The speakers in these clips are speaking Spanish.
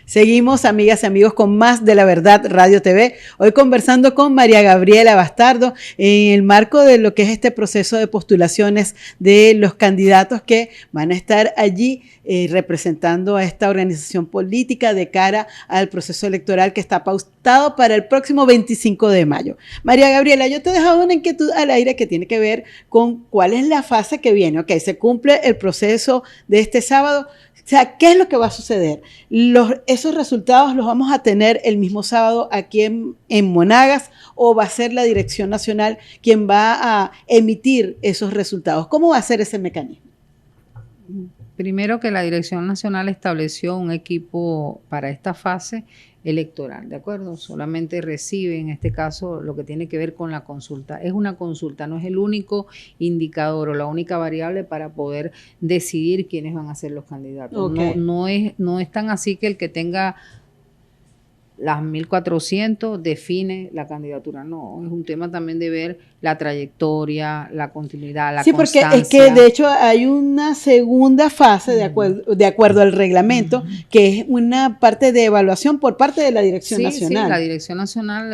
Seguimos, amigas y amigos, con más de La Verdad Radio TV. Hoy conversando con María Gabriela Bastardo en el marco de lo que es este proceso de postulaciones de los candidatos que van a estar allí representando a esta organización política de cara al proceso electoral que está pautado para el próximo 25 de mayo. María Gabriela, yo te he dejado una inquietud al aire que tiene que ver con cuál es la fase que viene. Ok, se cumple el proceso de este sábado. O sea, ¿qué es lo que va a suceder? ¿Esos resultados los vamos a tener el mismo sábado aquí en Monagas o va a ser la Dirección Nacional quien va a emitir esos resultados? ¿Cómo va a ser ese mecanismo? Primero que la Dirección Nacional estableció un equipo para esta fase electoral, ¿de acuerdo? Solamente recibe, en este caso, lo que tiene que ver con la consulta. Es una consulta, no es el único indicador o la única variable para poder decidir quiénes van a ser los candidatos. Okay. No es tan así que el que tenga las 1.400 define la candidatura, no, es un tema también de ver la trayectoria, la continuidad, la constancia. Sí, porque es que de hecho hay una segunda fase de acuerdo al reglamento, que es una parte de evaluación por parte de la Dirección Nacional. Sí, la Dirección Nacional,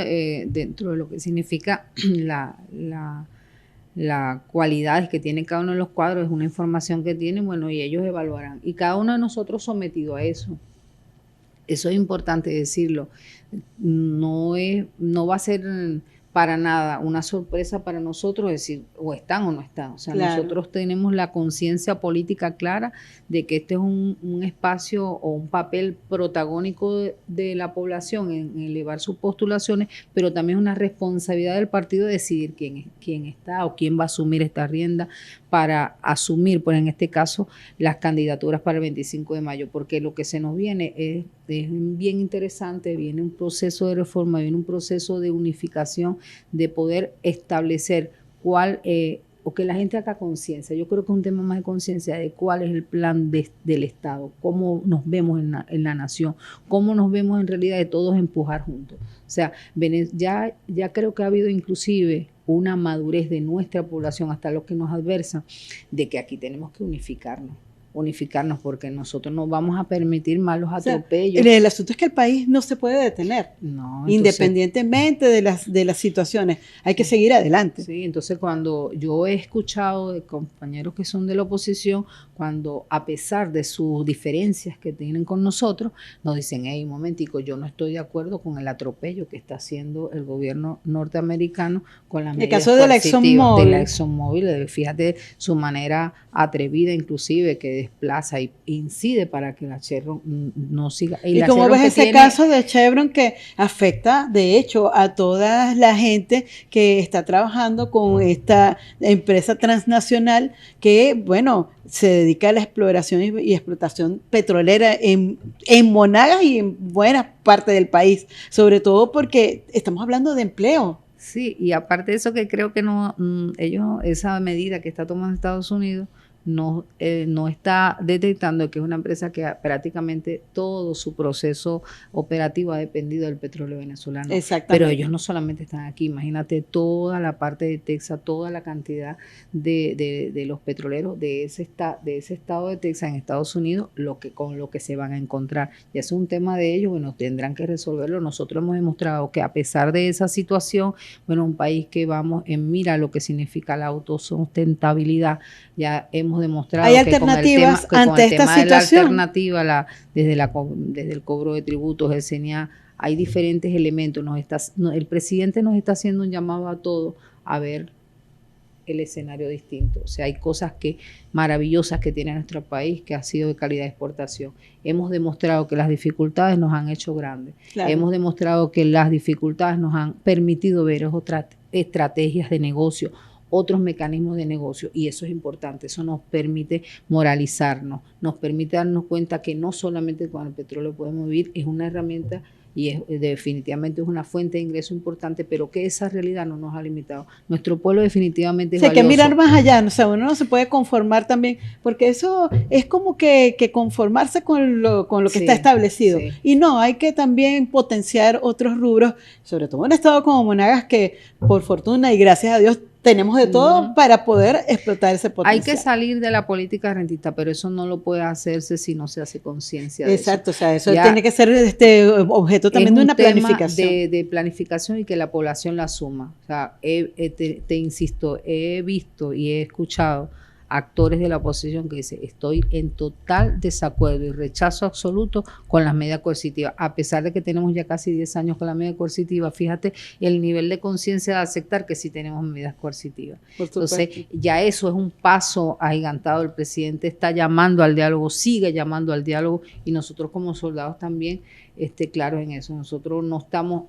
dentro de lo que significa la cualidades que tiene cada uno de los cuadros, es una información que tienen, bueno, y ellos evaluarán. Y cada uno de nosotros sometido a eso. Eso es importante decirlo. No va a ser para nada una sorpresa para nosotros decir o están o no están. O sea, claro, nosotros tenemos la conciencia política clara de que este es un espacio o un papel protagónico de la población en elevar sus postulaciones, pero también es una responsabilidad del partido decidir quién está o quién va a asumir esta rienda para asumir, pues en este caso, las candidaturas para el 25 de mayo, porque lo que se nos viene es bien interesante, viene un proceso de reforma, viene un proceso de unificación, de poder establecer cuál, o que la gente haga conciencia. Yo creo que es un tema más de conciencia de cuál es el plan del Estado, cómo nos vemos en la nación, cómo nos vemos en realidad de todos empujar juntos. O sea, ya creo que ha habido inclusive una madurez de nuestra población, hasta los que nos adversan, de que aquí tenemos que unificarnos porque nosotros no vamos a permitir malos atropellos. El asunto es que el país no se puede detener, independientemente de las situaciones, hay que seguir adelante. Sí, entonces cuando yo he escuchado de compañeros que son de la oposición, cuando a pesar de sus diferencias que tienen con nosotros, nos dicen, hey, un momentico, yo no estoy de acuerdo con el atropello que está haciendo el gobierno norteamericano con las medidas coercitivas de la ExxonMobil. Fíjate su manera atrevida inclusive que desplaza y incide para que la Chevron no siga. ¿Y cómo ves ese caso de Chevron que afecta, de hecho, a toda la gente que está trabajando con esta empresa transnacional que, bueno, se dedica a la exploración y explotación petrolera en Monagas y en buena parte del país, sobre todo porque estamos hablando de empleo? Sí, y aparte de eso que creo que esa medida que está tomando Estados Unidos no está detectando que es una empresa que prácticamente todo su proceso operativo ha dependido del petróleo venezolano. Exactamente. Pero ellos no solamente están aquí, imagínate toda la parte de Texas, toda la cantidad de los petroleros de ese estado de Texas en Estados Unidos, con lo que se van a encontrar. Y eso es un tema de ellos, bueno, tendrán que resolverlo. Nosotros hemos demostrado que a pesar de esa situación, bueno, un país que vamos en mira a lo que significa la autosustentabilidad, ya hemos demostrado ¿hay alternativas ante esta situación? Desde el cobro de tributos, el CENIA, hay diferentes elementos. El presidente nos está haciendo un llamado a todos a ver el escenario distinto. O sea, hay cosas maravillosas que tiene nuestro país que ha sido de calidad de exportación. Hemos demostrado que las dificultades nos han hecho grandes. Claro. Hemos demostrado que las dificultades nos han permitido ver otras estrategias de negocio, otros mecanismos de negocio, y eso es importante. Eso nos permite moralizarnos, nos permite darnos cuenta que no solamente con el petróleo podemos vivir, es una herramienta y definitivamente es una fuente de ingreso importante, pero que esa realidad no nos ha limitado. Nuestro pueblo definitivamente es valioso. Hay que mirar más allá, o sea, uno no se puede conformar también, porque eso es como que conformarse con lo que está establecido. Sí. Y no, hay que también potenciar otros rubros, sobre todo en un estado como Monagas, que por fortuna y gracias a Dios tenemos de todo para poder explotar ese potencial. Hay que salir de la política rentista, pero eso no lo puede hacerse si no se hace conciencia de Exacto, eso. o sea, eso ya tiene que ser objeto también de una planificación. De planificación y que la población la asuma. O sea, te insisto, he visto y he escuchado actores de la oposición que dicen, estoy en total desacuerdo y rechazo absoluto con las medidas coercitivas, a pesar de que tenemos ya casi 10 años con la medida coercitiva. Fíjate el nivel de conciencia de aceptar que sí tenemos medidas coercitivas. Entonces, ya eso es un paso agigantado. El presidente está llamando al diálogo, sigue llamando al diálogo, y nosotros como soldados también claros en eso. Nosotros no estamos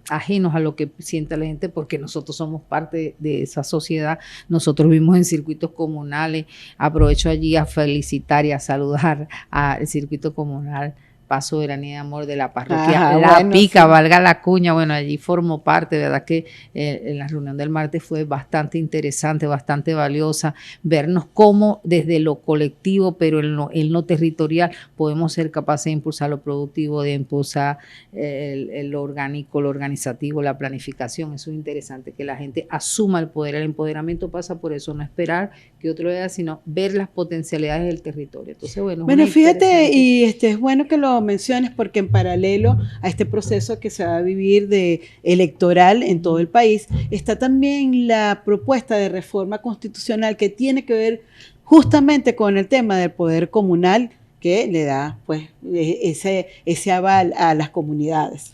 ajenos a lo que siente la gente, porque nosotros somos parte de esa sociedad. Nosotros vivimos en circuitos comunales. Aprovecho allí a felicitar y a saludar al circuito comunal Paso Veranía de Amor de la parroquia La Pica, sí. Valga la cuña. Bueno, allí formo parte, verdad que en la reunión del martes fue bastante interesante, bastante valiosa, vernos cómo desde lo colectivo, pero en lo territorial, podemos ser capaces de impulsar lo productivo, de impulsar lo orgánico, lo organizativo, la planificación. Eso es interesante, que la gente asuma el poder. El empoderamiento pasa por eso, no esperar que otro vea, sino ver las potencialidades del territorio. Entonces, bueno, fíjate, y es bueno que lo menciones, porque en paralelo a este proceso que se va a vivir de electoral en todo el país, está también la propuesta de reforma constitucional que tiene que ver justamente con el tema del poder comunal, que le da pues ese aval a las comunidades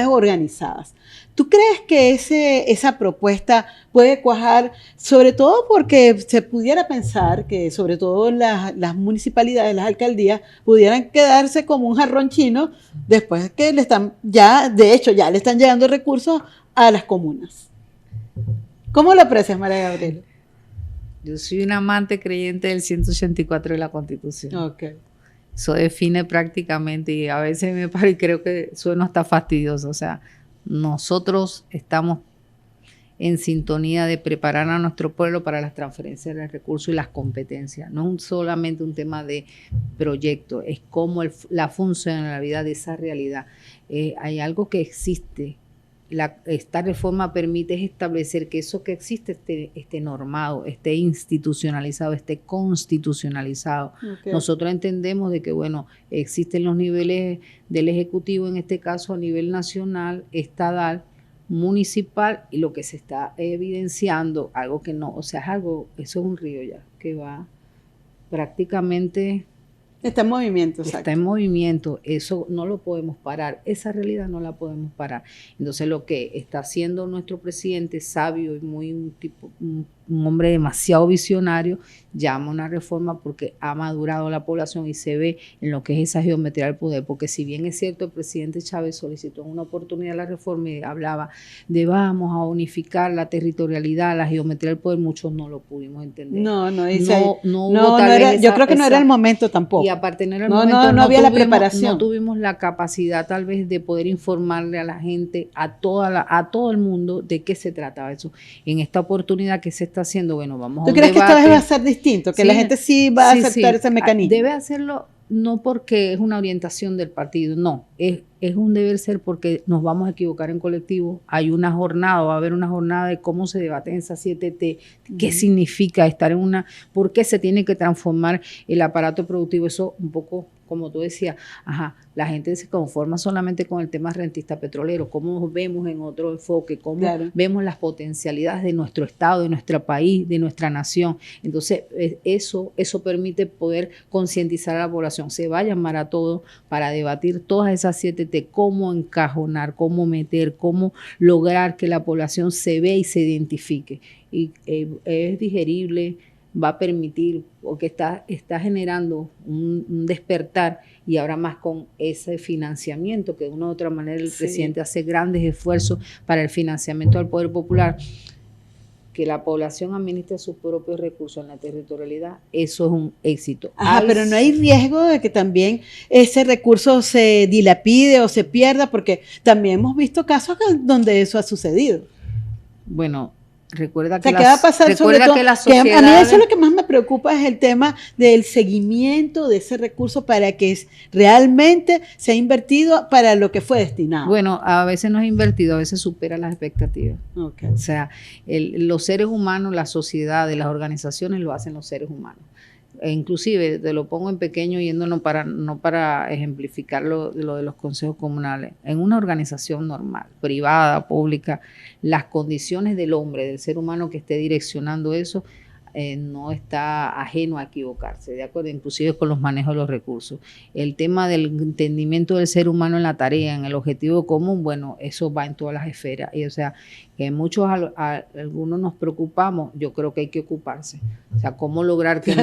organizadas. ¿Tú crees que esa propuesta puede cuajar, sobre todo porque se pudiera pensar que sobre todo las municipalidades, las alcaldías, pudieran quedarse como un jarrón chino después que le están le están llegando recursos a las comunas? ¿Cómo lo aprecias, María Gabriela? Yo soy una amante creyente del 184 de la Constitución. Okay. Eso define prácticamente, y a veces me paro y creo que suena hasta fastidioso. O sea, nosotros estamos en sintonía de preparar a nuestro pueblo para las transferencias de recursos y las competencias. No es solamente un tema de proyecto, es como la funcionalidad de esa realidad. Hay algo que existe. Esta reforma permite establecer que eso que existe esté normado, esté institucionalizado, esté constitucionalizado. Okay. Nosotros entendemos de que, bueno, existen los niveles del Ejecutivo, en este caso a nivel nacional, estatal, municipal, y lo que se está evidenciando, algo que no, o sea, eso es un río ya, que va prácticamente... Está en movimiento, exacto. Está en movimiento, eso no lo podemos parar, esa realidad no la podemos parar. Entonces, lo que está haciendo nuestro presidente, sabio y un hombre demasiado visionario, llama una reforma porque ha madurado la población y se ve en lo que es esa geometría del poder. Porque si bien es cierto, el presidente Chávez solicitó una oportunidad la reforma y hablaba de vamos a unificar la territorialidad, la geometría del poder, muchos no lo pudimos entender. Yo creo que no era el momento tampoco. Y aparte no era el momento, no había la preparación. No tuvimos la capacidad tal vez de poder informarle a la gente, a todo el mundo, de qué se trataba eso. En esta oportunidad que se está haciendo, bueno, vamos a un debate. ¿Tú crees que esta vez va a ser distinto? Que la gente sí va a aceptar ese mecanismo. Debe hacerlo, no porque es una orientación del partido, no, es un deber ser, porque nos vamos a equivocar en colectivo. Hay una jornada, va a haber una jornada de cómo se debaten esas 7T, qué significa estar en por qué se tiene que transformar el aparato productivo. Eso un poco, como tú decías, la gente se conforma solamente con el tema rentista petrolero, cómo vemos en otro enfoque, cómo vemos las potencialidades de nuestro estado, de nuestro país, de nuestra nación. Entonces, eso permite poder concientizar a la población. Se va a llamar a todos para debatir todas esas 7T, cómo encajonar, cómo meter, cómo lograr que la población se vea y se identifique. Y es digerible, va a permitir, porque está generando un despertar, y ahora más con ese financiamiento, que de una u otra manera el presidente hace grandes esfuerzos para el financiamiento del poder popular, que la población administre sus propios recursos en la territorialidad. Eso es un éxito. Pero no hay riesgo de que también ese recurso se dilapide o se pierda, porque también hemos visto casos donde eso ha sucedido. Bueno, Recuerda o sea, ¿qué va a pasar sobre todo? que la Que sociedad... a mí eso es lo que más me preocupa, es el tema del seguimiento de ese recurso para que realmente sea invertido para lo que fue destinado. Bueno, a veces no es invertido, a veces supera las expectativas. Okay. O sea, los seres humanos, las sociedades, las organizaciones lo hacen los seres humanos. E inclusive, te lo pongo en pequeño, no para ejemplificar lo de los consejos comunales. En una organización normal, privada, pública, las condiciones del hombre, del ser humano que esté direccionando eso, no está ajeno a equivocarse, ¿de acuerdo? Inclusive con los manejos de los recursos. El tema del entendimiento del ser humano en la tarea, en el objetivo común, bueno, eso va en todas las esferas. Y o sea, que algunos nos preocupamos, yo creo que hay que ocuparse. O sea, cómo lograr que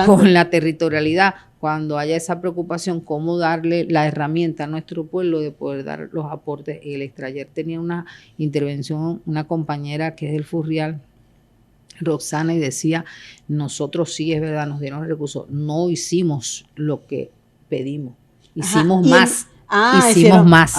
con la territorialidad, cuando haya esa preocupación, cómo darle la herramienta a nuestro pueblo de poder dar los aportes. El extrayer tenía una intervención, una compañera que es del Furrial, Roxana, y decía, nosotros sí, es verdad, nos dieron recursos, no hicimos lo que pedimos, hicimos más. Hicimos más.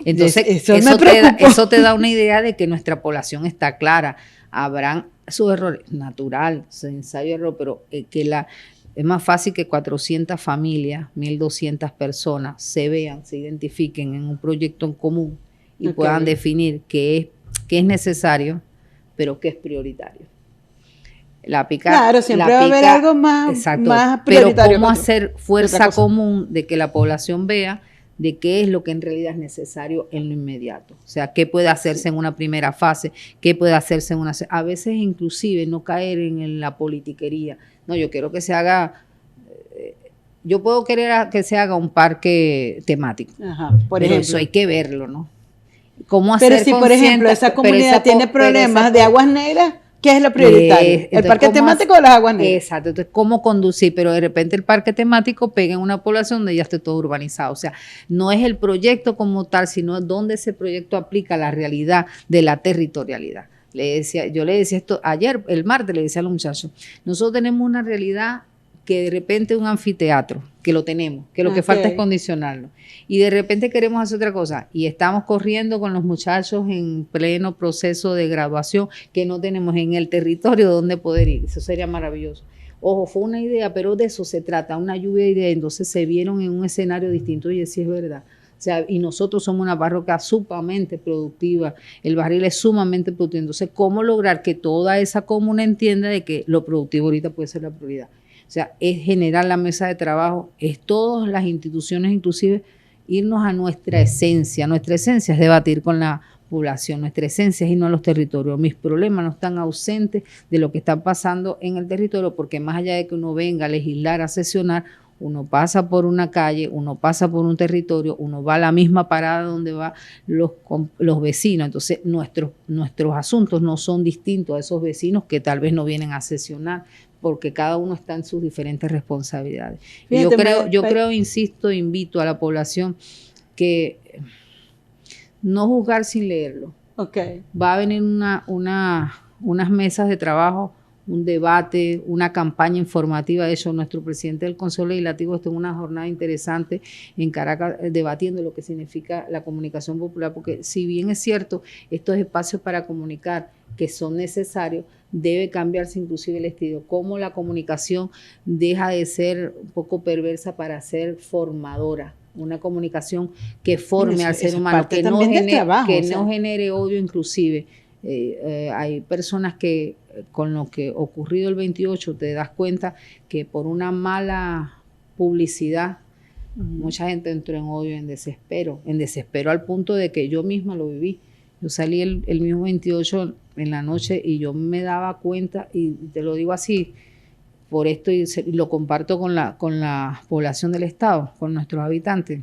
Entonces, eso te da una idea de que nuestra población está clara. Habrán sus errores, natural, ensayo y error, pero es más fácil que 400 familias, 1.200 personas se vean, se identifiquen en un proyecto en común y puedan definir qué es necesario, pero qué es prioritario. Claro, siempre va a haber algo más prioritario. Pero cómo hacer fuerza común de que la población vea de qué es lo que en realidad es necesario en lo inmediato. O sea, qué puede hacerse en una primera fase, qué puede hacerse en una... A veces inclusive no caer en la politiquería. No, yo quiero que se haga... Yo puedo querer que se haga un parque temático. Por ejemplo, eso hay que verlo, ¿no? ¿Cómo hacer? Pero si, por ejemplo, esa comunidad tiene problemas de aguas negras, ¿qué es lo prioritario? ¿El parque temático o las aguas negras? Exacto, entonces cómo conducir, pero de repente el parque temático pega en una población donde ya esté todo urbanizado. O sea, no es el proyecto como tal, sino dónde ese proyecto aplica la realidad de la territorialidad. Yo le decía esto ayer, el martes, le decía a los muchachos, nosotros tenemos una realidad que de repente un anfiteatro, que lo tenemos, que lo que falta es condicionarlo. Y de repente queremos hacer otra cosa y estamos corriendo con los muchachos en pleno proceso de graduación que no tenemos en el territorio donde poder ir. Eso sería maravilloso. Ojo, fue una idea, pero de eso se trata, una lluvia de ideas. Entonces se vieron en un escenario distinto y sí es verdad. O sea, y nosotros somos una parroquia sumamente productiva, el barril es sumamente productivo. Entonces, ¿cómo lograr que toda esa comuna entienda de que lo productivo ahorita puede ser la prioridad? O sea, es generar la mesa de trabajo, es todas las instituciones, inclusive irnos a nuestra esencia. Nuestra esencia es debatir con la población, nuestra esencia es irnos a los territorios. Mis problemas no están ausentes de lo que está pasando en el territorio, porque más allá de que uno venga a legislar, a sesionar, uno pasa por una calle, uno pasa por un territorio, uno va a la misma parada donde van los vecinos. Entonces, nuestros asuntos no son distintos a esos vecinos que tal vez no vienen a sesionar, porque cada uno está en sus diferentes responsabilidades. Fíjate, yo creo, insisto, invito a la población que no juzgar sin leerlo. Va a venir unas mesas de trabajo, un debate, una campaña informativa. De hecho, nuestro presidente del Consejo Legislativo está en una jornada interesante en Caracas debatiendo lo que significa la comunicación popular, porque si bien es cierto, estos espacios para comunicar que son necesarios, debe cambiarse inclusive el estilo, cómo la comunicación deja de ser un poco perversa para ser formadora, una comunicación que forme al ser humano, que no genere odio inclusive. Hay personas que con lo que ocurrido el 28 te das cuenta que por una mala publicidad mucha gente entró en odio, en desespero al punto de que yo misma lo viví. Yo salí el mismo 28 en la noche y yo me daba cuenta, y te lo digo así, por esto y lo comparto con la población del estado, con nuestros habitantes.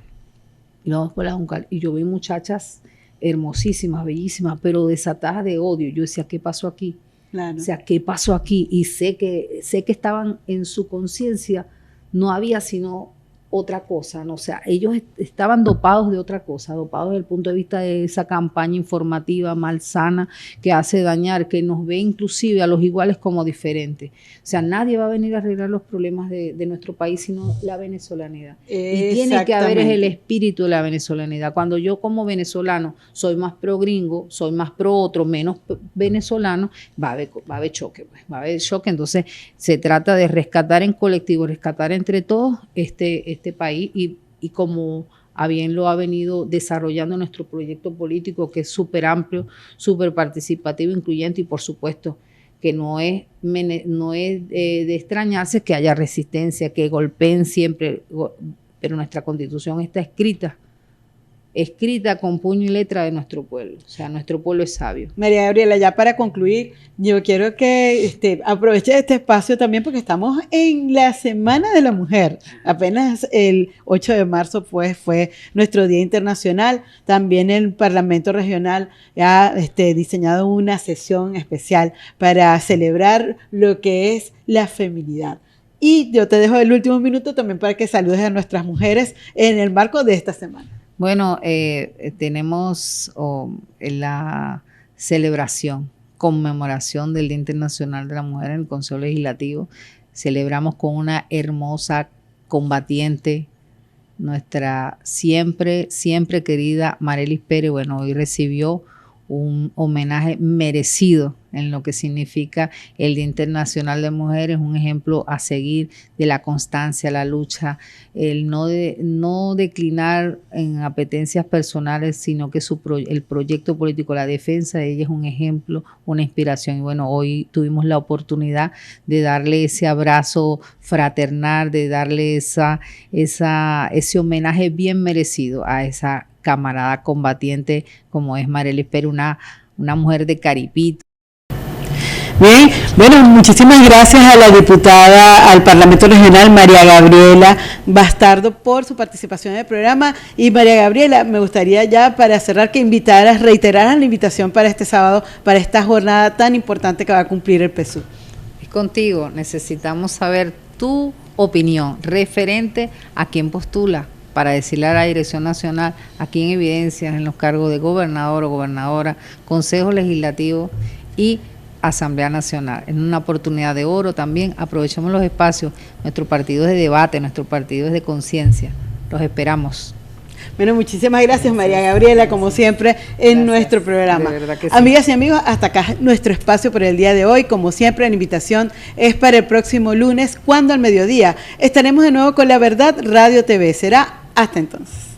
Y vamos por la Juncal y yo vi muchachas hermosísimas, bellísimas, pero desatadas de odio. Yo decía, ¿qué pasó aquí? Claro. O sea, ¿qué pasó aquí? Y sé que estaban en su conciencia, no había sino otra cosa, ¿no? O sea, ellos estaban dopados de otra cosa, dopados desde el punto de vista de esa campaña informativa malsana que hace dañar, que nos ve inclusive a los iguales como diferentes. O sea, nadie va a venir a arreglar los problemas de nuestro país sino la venezolanidad. Y tiene que haber el espíritu de la venezolanidad. Cuando yo como venezolano soy más pro gringo, soy más pro otro, menos venezolano, va a haber choque, pues, va a haber choque. Entonces se trata de rescatar en colectivo, rescatar entre todos este país y como a bien lo ha venido desarrollando nuestro proyecto político, que es súper amplio, súper participativo, incluyente, y por supuesto que no es de extrañarse que haya resistencia, que golpeen siempre, pero nuestra Constitución está escrita con puño y letra de nuestro pueblo. O sea, nuestro pueblo es sabio. María Gabriela, ya para concluir, yo quiero que aproveche este espacio también porque estamos en la Semana de la Mujer. Apenas el 8 de marzo pues, fue nuestro Día Internacional. También el Parlamento Regional ha diseñado una sesión especial para celebrar lo que es la feminidad. Y yo te dejo el último minuto también para que saludes a nuestras mujeres en el marco de esta semana. Bueno, tenemos la celebración, conmemoración del Día Internacional de la Mujer en el Consejo Legislativo. Celebramos con una hermosa combatiente, nuestra siempre querida Marelis Pérez. Bueno, hoy recibió un homenaje merecido en lo que significa el Día Internacional de Mujeres, un ejemplo a seguir de la constancia, la lucha, el no declinar en apetencias personales, sino que el proyecto político, la defensa de ella es un ejemplo, una inspiración. Y bueno, hoy tuvimos la oportunidad de darle ese abrazo fraternal, de darle ese homenaje bien merecido a esa camarada combatiente como es Marelis Pérez, una mujer de Caripito. Bien, bueno, muchísimas gracias a la diputada al Parlamento Regional, María Gabriela Bastardo, por su participación en el programa. Y María Gabriela, me gustaría ya para cerrar que reiteraras la invitación para este sábado, para esta jornada tan importante que va a cumplir el PSUV. Es contigo, necesitamos saber tu opinión referente a quién postula, para decirle a la Dirección Nacional a quién evidencias en los cargos de gobernador o gobernadora, Consejo Legislativo y Asamblea Nacional. En una oportunidad de oro también, aprovechemos los espacios. Nuestro partido es de debate, nuestro partido es de conciencia. Los esperamos. Bueno, muchísimas gracias María Gabriela, como siempre, en nuestro programa. De verdad que sí. Amigas y amigos, hasta acá nuestro espacio por el día de hoy. Como siempre, la invitación es para el próximo lunes, cuando al mediodía estaremos de nuevo con La Verdad Radio TV. Será hasta entonces.